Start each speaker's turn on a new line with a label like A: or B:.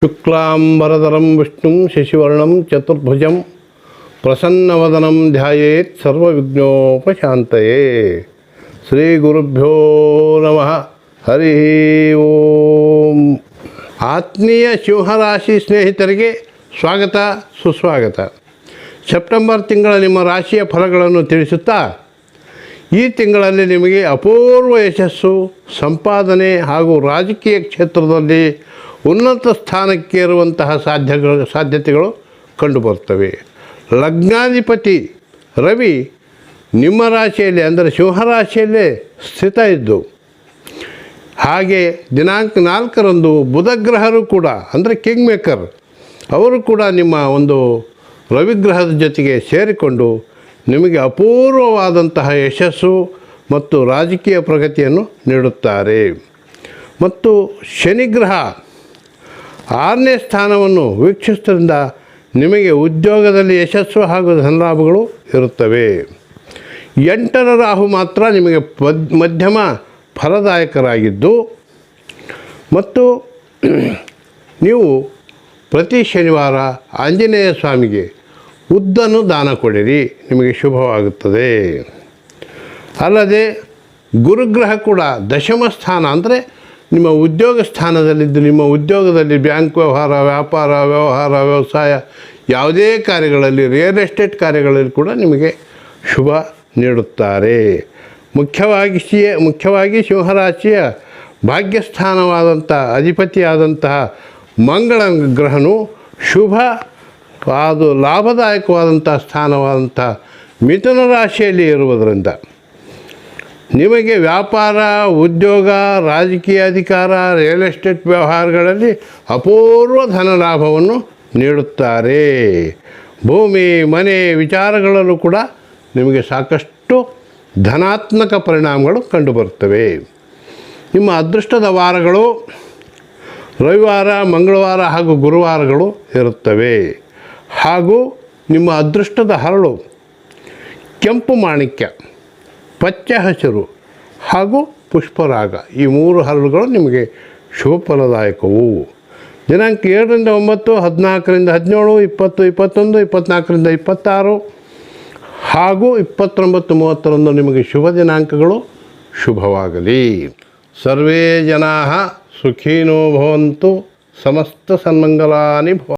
A: ಶುಕ್ಲಾಂಬರಧರಂ ವಿಷ್ಣುಂ ಶಶಿವರ್ಣಂ ಚತುರ್ಭುಜಂ ಪ್ರಸನ್ನವದನಂ ಧ್ಯಾಯೇತ್ ಸರ್ವವಿಘ್ನೋಪಶಾಂತಯೇ. ಶ್ರೀ ಗುರುಭ್ಯೋ ನಮಃ. ಹರಿ ಓಂ. ಆತ್ಮೀಯ ಸಿಂಹರಾಶಿ ಸ್ನೇಹಿತರಿಗೆ ಸ್ವಾಗತ ಸುಸ್ವಾಗತ. ಸೆಪ್ಟೆಂಬರ್ ತಿಂಗಳ ನಿಮ್ಮ ರಾಶಿಯ ಫಲಗಳನ್ನು ತಿಳಿಸುತ್ತಾ, ಈ ತಿಂಗಳಲ್ಲಿ ನಿಮಗೆ ಅಪೂರ್ವ ಯಶಸ್ಸು, ಸಂಪಾದನೆ ಹಾಗೂ ರಾಜಕೀಯ ಕ್ಷೇತ್ರದಲ್ಲಿ ಉನ್ನತ ಸ್ಥಾನಕ್ಕೆ ಇರುವಂತಹ ಸಾಧ್ಯತೆಗಳು ಕಂಡುಬರ್ತವೆ. ಲಗ್ನಾಧಿಪತಿ ರವಿ ನಿಮ್ಮ ರಾಶಿಯಲ್ಲಿ ಅಂದರೆ ಸಿಂಹರಾಶಿಯಲ್ಲೇ ಸ್ಥಿತ ಇದ್ದು, ಹಾಗೆ ದಿನಾಂಕ 4ರಂದು ಬುಧಗ್ರಹರು ಕೂಡ ಅಂದರೆ ಕಿಂಗ್ ಮೇಕರ್ ಅವರು ಕೂಡ ನಿಮ್ಮ ಒಂದು ರವಿಗ್ರಹದ ಜೊತೆಗೆ ಸೇರಿಕೊಂಡು ನಿಮಗೆ ಅಪೂರ್ವವಾದಂತಹ ಯಶಸ್ಸು ಮತ್ತು ರಾಜಕೀಯ ಪ್ರಗತಿಯನ್ನು ನೀಡುತ್ತಾರೆ. ಮತ್ತು ಶನಿಗ್ರಹ 6ನೇ ಸ್ಥಾನವನ್ನು ವೀಕ್ಷಿಸುವುದರಿಂದ ನಿಮಗೆ ಉದ್ಯೋಗದಲ್ಲಿ ಯಶಸ್ಸು ಹಾಗೂ ಧನಲಾಭಗಳು ಇರುತ್ತವೆ. 8ರ ರಾಹು ಮಾತ್ರ ನಿಮಗೆ ಮಧ್ಯಮ ಫಲದಾಯಕರಾಗಿದ್ದು, ಮತ್ತು ನೀವು ಪ್ರತಿ ಶನಿವಾರ ಆಂಜನೇಯ ಸ್ವಾಮಿಗೆ ಉದ್ದನ್ನು ದಾನ ಕೊಡಿರಿ, ನಿಮಗೆ ಶುಭವಾಗುತ್ತದೆ. ಅಲ್ಲದೆ ಗುರುಗ್ರಹ ಕೂಡ ದಶಮ ಸ್ಥಾನ ಅಂದರೆ ನಿಮ್ಮ ಉದ್ಯೋಗ ಸ್ಥಾನದಲ್ಲಿದ್ದು, ನಿಮ್ಮ ಉದ್ಯೋಗದಲ್ಲಿ ಬ್ಯಾಂಕ್ ವ್ಯವಹಾರ, ವ್ಯಾಪಾರ ವ್ಯವಹಾರ, ವ್ಯವಸಾಯ ಯಾವುದೇ ಕಾರ್ಯಗಳಲ್ಲಿ, ರಿಯಲ್ ಎಸ್ಟೇಟ್ ಕಾರ್ಯಗಳಲ್ಲಿ ಕೂಡ ನಿಮಗೆ ಶುಭ ನೀಡುತ್ತಾರೆ. ಮುಖ್ಯವಾಗಿ ಸಿಂಹರಾಶಿಯ ಭಾಗ್ಯಸ್ಥಾನವಾದಂಥ ಅಧಿಪತಿಯಾದಂತಹ ಮಂಗಳ ಗ್ರಹನು ಅದು ಲಾಭದಾಯಕವಾದಂಥ ಸ್ಥಾನವಾದಂಥ ಮಿಥುನ ರಾಶಿಯಲ್ಲಿ ಇರುವುದರಿಂದ ನಿಮಗೆ ವ್ಯಾಪಾರ, ಉದ್ಯೋಗ, ರಾಜಕೀಯ ಅಧಿಕಾರ, ರಿಯಲ್ ಎಸ್ಟೇಟ್ ವ್ಯವಹಾರಗಳಲ್ಲಿ ಅಪೂರ್ವ ಧನ ಲಾಭವನ್ನು ನೀಡುತ್ತಾರೆ. ಭೂಮಿ, ಮನೆ ವಿಚಾರಗಳಲ್ಲೂ ಕೂಡ ನಿಮಗೆ ಸಾಕಷ್ಟು ಧನಾತ್ಮಕ ಪರಿಣಾಮಗಳು ಕಂಡುಬರುತ್ತವೆ. ನಿಮ್ಮ ಅದೃಷ್ಟದ ವಾರಗಳು ರವಿವಾರ, ಮಂಗಳವಾರ ಹಾಗೂ ಗುರುವಾರಗಳು ಇರುತ್ತವೆ. ಹಾಗೂ ನಿಮ್ಮ ಅದೃಷ್ಟದ ಹರಳು ಕೆಂಪು ಮಾಣಿಕ್ಯ, ಪಚ್ಚೆ ಹಸಿರು ಹಾಗೂ ಪುಷ್ಪರಾಗ, ಈ 3 ಹರಳುಗಳು ನಿಮಗೆ ಶುಭ ಫಲದಾಯಕವು. ದಿನಾಂಕ 7ರಿಂದ 9, 14ರಿಂದ 17, 20, 21, 24ರಿಂದ 26 ಹಾಗೂ 29, 30ರಂದು ನಿಮಗೆ ಶುಭ ದಿನಾಂಕಗಳು. ಶುಭವಾಗಲಿ. ಸರ್ವೇ ಜನಾಃ ಸುಖಿನೋ ಭವಂತು. ಸಮಸ್ತ ಸನ್ಮಂಗಲಾನಿ ಭವ.